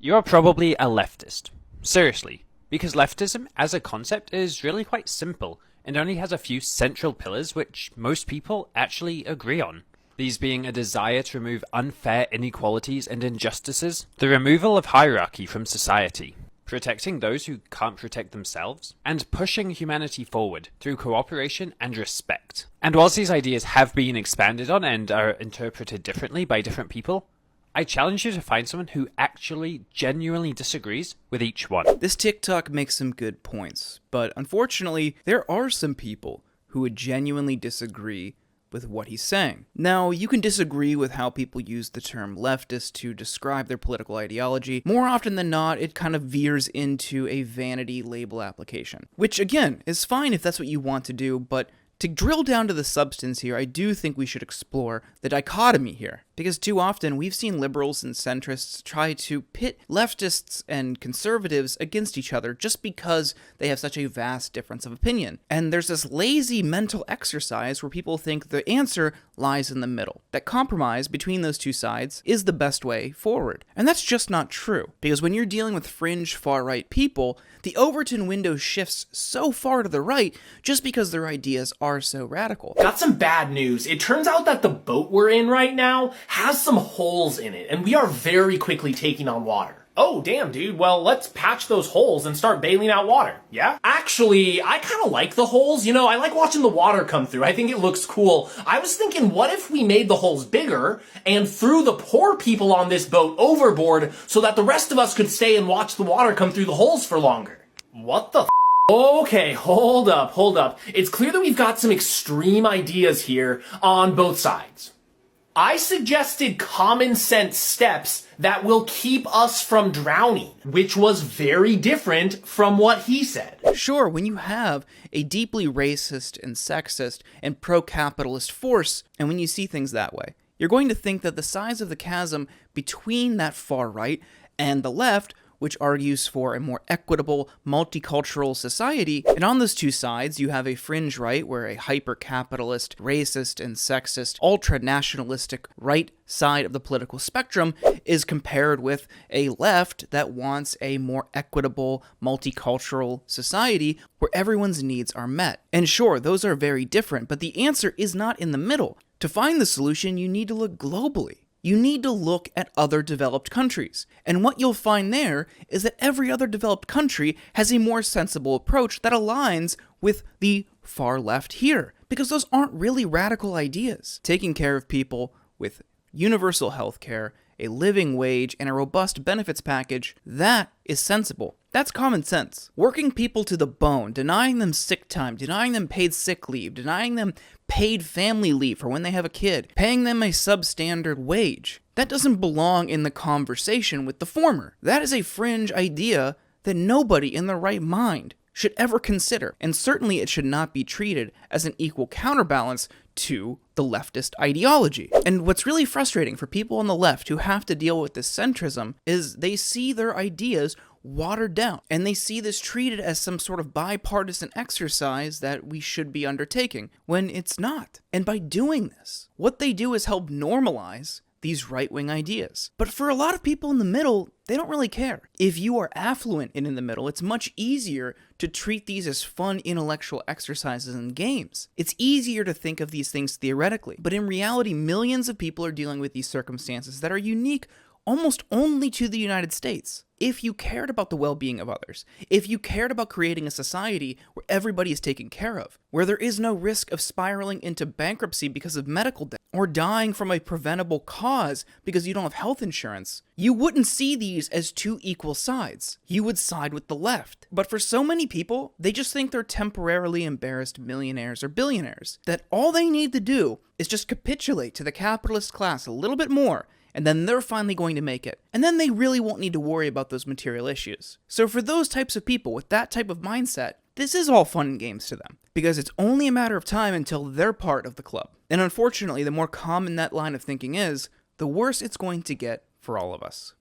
You're probably a leftist. Seriously, because leftism as a concept is really quite simple and only has a few central pillars which most people actually agree on. These being a desire to remove unfair inequalities and injustices, the removal of hierarchy from society, protecting those who can't protect themselves, and pushing humanity forward through cooperation and respect. And whilst these ideas have been expanded on and are interpreted differently by different people, I challenge you to find someone who actually genuinely disagrees with each one. This TikTok makes some good points, but unfortunately, there are some people who would genuinely disagree with what he's saying. Now, you can disagree with how people use the term leftist to describe their political ideology. More often than not, it kind of veers into a vanity label application, which again, is fine if that's what you want to do, but to drill down to the substance here, I do think we should explore the dichotomy here, because too often we've seen liberals and centrists try to pit leftists and conservatives against each other just because they have such a vast difference of opinion. And there's this lazy mental exercise where people think the answer lies in the middle, that compromise between those two sides is the best way forward. And that's just not true, because when you're dealing with fringe far-right people, the Overton window shifts so far to the right just because their ideas are so radical. Got some bad news. It turns out that the boat we're in right now has some holes in it, and we are very quickly taking on water. Oh, damn, dude. Well, let's patch those holes and start bailing out water, yeah? Actually, I kind of like the holes. You know, I like watching the water come through. I think it looks cool. I was thinking, what if we made the holes bigger and threw the poor people on this boat overboard so that the rest of us could stay and watch the water come through the holes for longer? What the f***? Okay, hold up. It's clear that we've got some extreme ideas here on both sides. I suggested common sense steps that will keep us from drowning, which was very different from what he said. Sure, when you have a deeply racist and sexist and pro-capitalist force, and when you see things that way, you're going to think that the size of the chasm between that far right and the left, which argues for a more equitable, multicultural society. And on those two sides, you have a fringe right where a hyper-capitalist, racist, and sexist, ultra-nationalistic right side of the political spectrum is compared with a left that wants a more equitable, multicultural society where everyone's needs are met. And sure, those are very different, but the answer is not in the middle. To find the solution, you need to look globally. You need to look at other developed countries. And what you'll find there is that every other developed country has a more sensible approach that aligns with the far left here, because those aren't really radical ideas. Taking care of people with universal health care, a living wage, and a robust benefits package, that is sensible. That's common sense. Working people to the bone, denying them sick time, denying them paid sick leave, denying them paid family leave for when they have a kid, paying them a substandard wage. That doesn't belong in the conversation with the former. That is a fringe idea that nobody in their right mind should ever consider, and certainly it should not be treated as an equal counterbalance to the leftist ideology. And what's really frustrating for people on the left who have to deal with this centrism is they see their ideas watered down, and they see this treated as some sort of bipartisan exercise that we should be undertaking, when it's not. And by doing this, what they do is help normalize these right-wing ideas. But for a lot of people in the middle, they don't really care. If you are affluent and in the middle, it's much easier to treat these as fun intellectual exercises and games. It's easier to think of these things theoretically, but in reality, millions of people are dealing with these circumstances that are unique almost only to the United States. If you cared about the well-being of others, if you cared about creating a society where everybody is taken care of, where there is no risk of spiraling into bankruptcy because of medical debt, or dying from a preventable cause because you don't have health insurance, you wouldn't see these as two equal sides. You would side with the left. But for so many people, they just think they're temporarily embarrassed millionaires or billionaires, that all they need to do is just capitulate to the capitalist class a little bit more, and then they're finally going to make it. And then they really won't need to worry about those material issues. So for those types of people with that type of mindset, this is all fun and games to them, because it's only a matter of time until they're part of the club. And unfortunately, the more common that line of thinking is, the worse it's going to get for all of us.